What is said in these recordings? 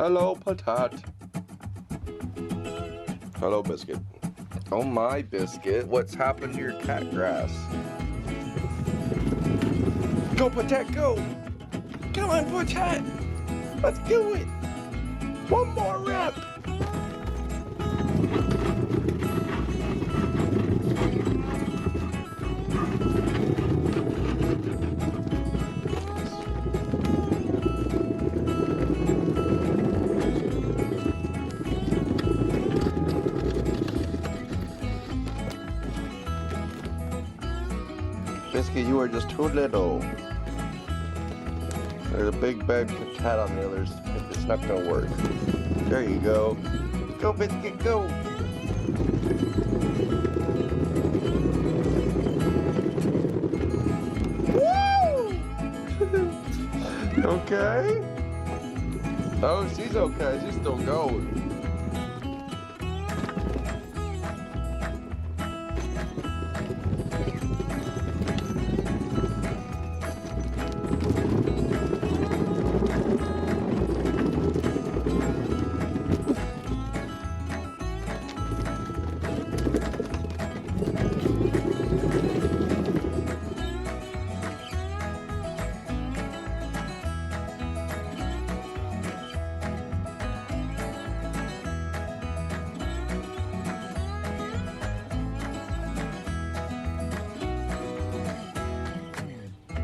Hello, Patat. Hello, Biscuit. Oh my, Biscuit. What's happened to your cat grass? Go, Patat, go! Come on, Patat! Let's do it! One more rep! Biscuit, you are just too little. There's a big bag of cat on the others. It's not gonna work. There you go. Go, Biscuit, go! Woo! Okay? Oh, she's okay. She's still going.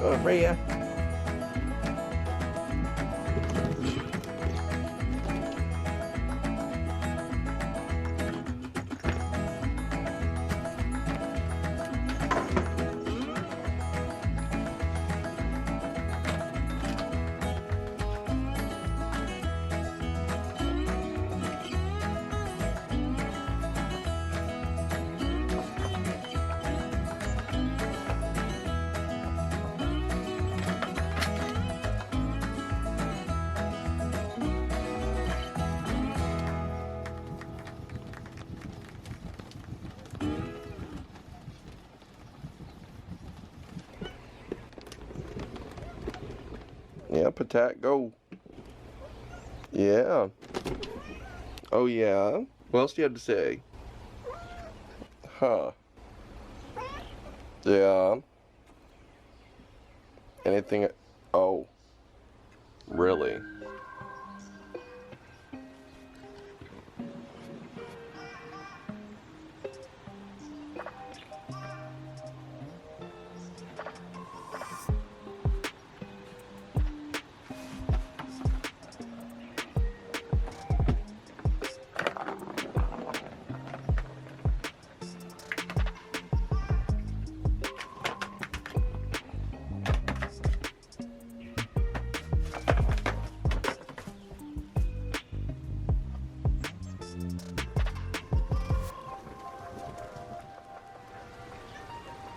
Oh, Freya. Yeah, Patat, go. Yeah. Oh, yeah? What else do you have to say? Huh. Yeah. Anything? Oh. Really?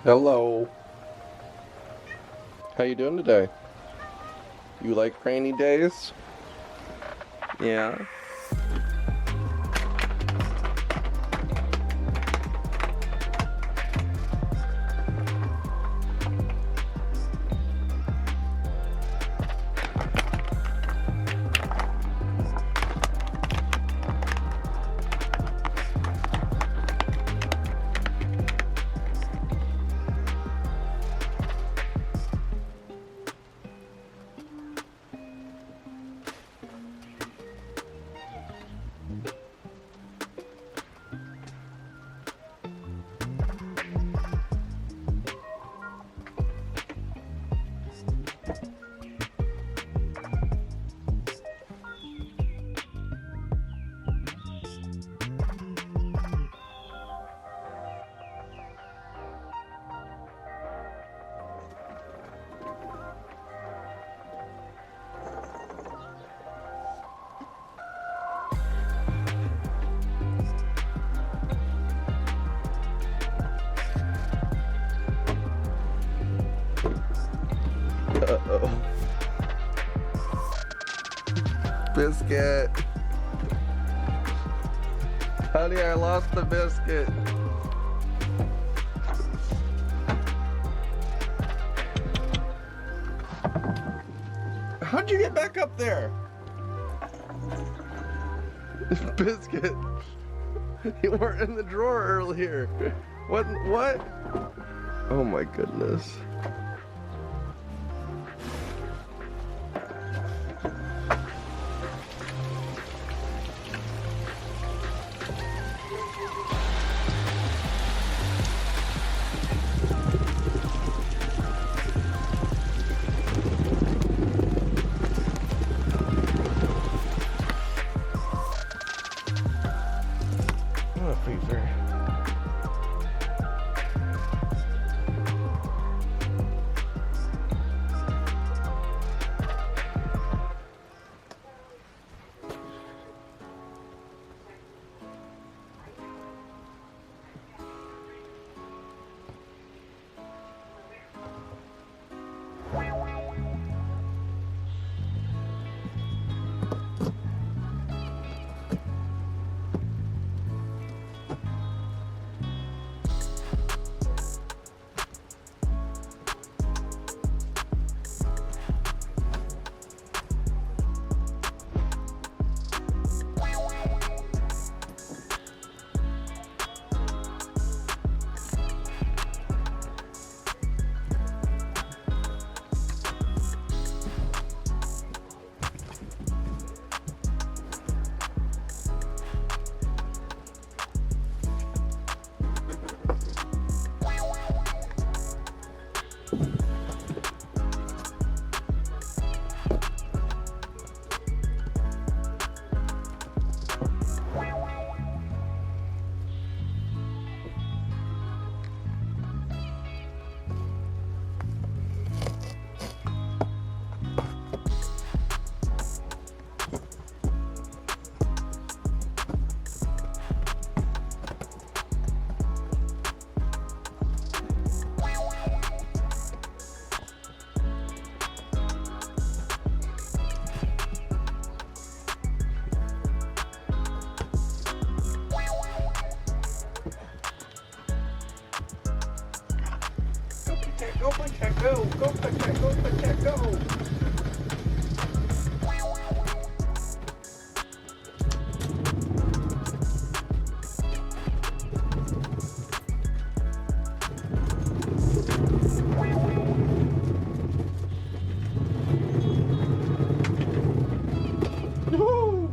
Hello. How you doing today? You like rainy days? Yeah. Uh-oh. Biscuit. Honey, I lost the biscuit. How'd you get back up there? Biscuit, you weren't in the drawer earlier. What? Oh my goodness. Freezer. Go, Butcher, go! Go, Butcher, go, Butcher, go! No!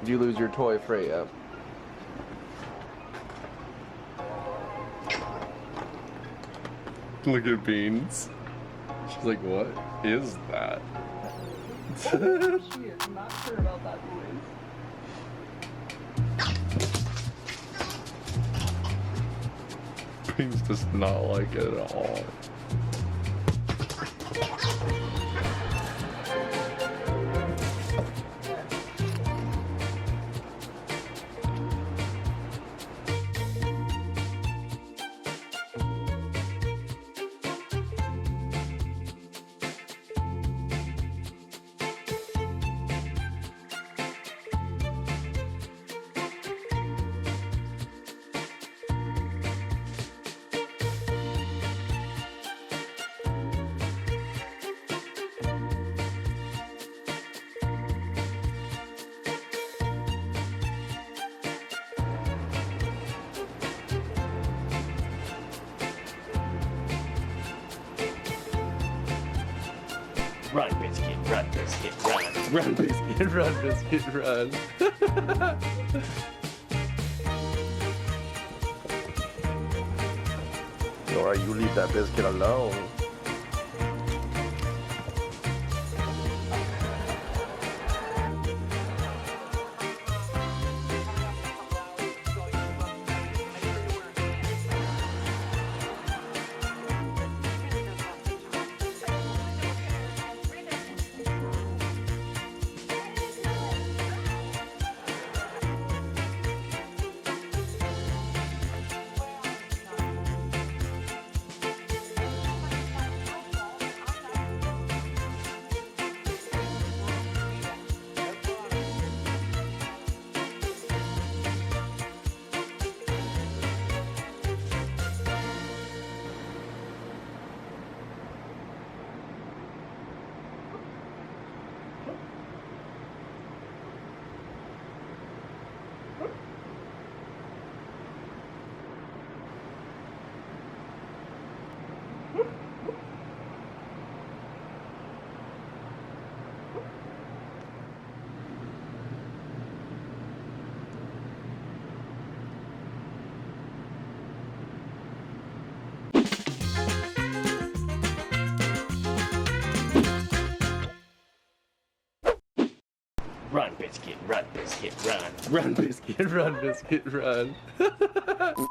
Did you lose your toy, Freya? Look at Beans. She's like, what is that? She is not sure about that noise. Beans does not like it at all. Run, Biscuit, run, Biscuit, run. Run, Biscuit, run, Biscuit, run. Nora, you leave that biscuit alone. Run, Biscuit, run, Biscuit, run. Run, Biscuit, run, Biscuit, run.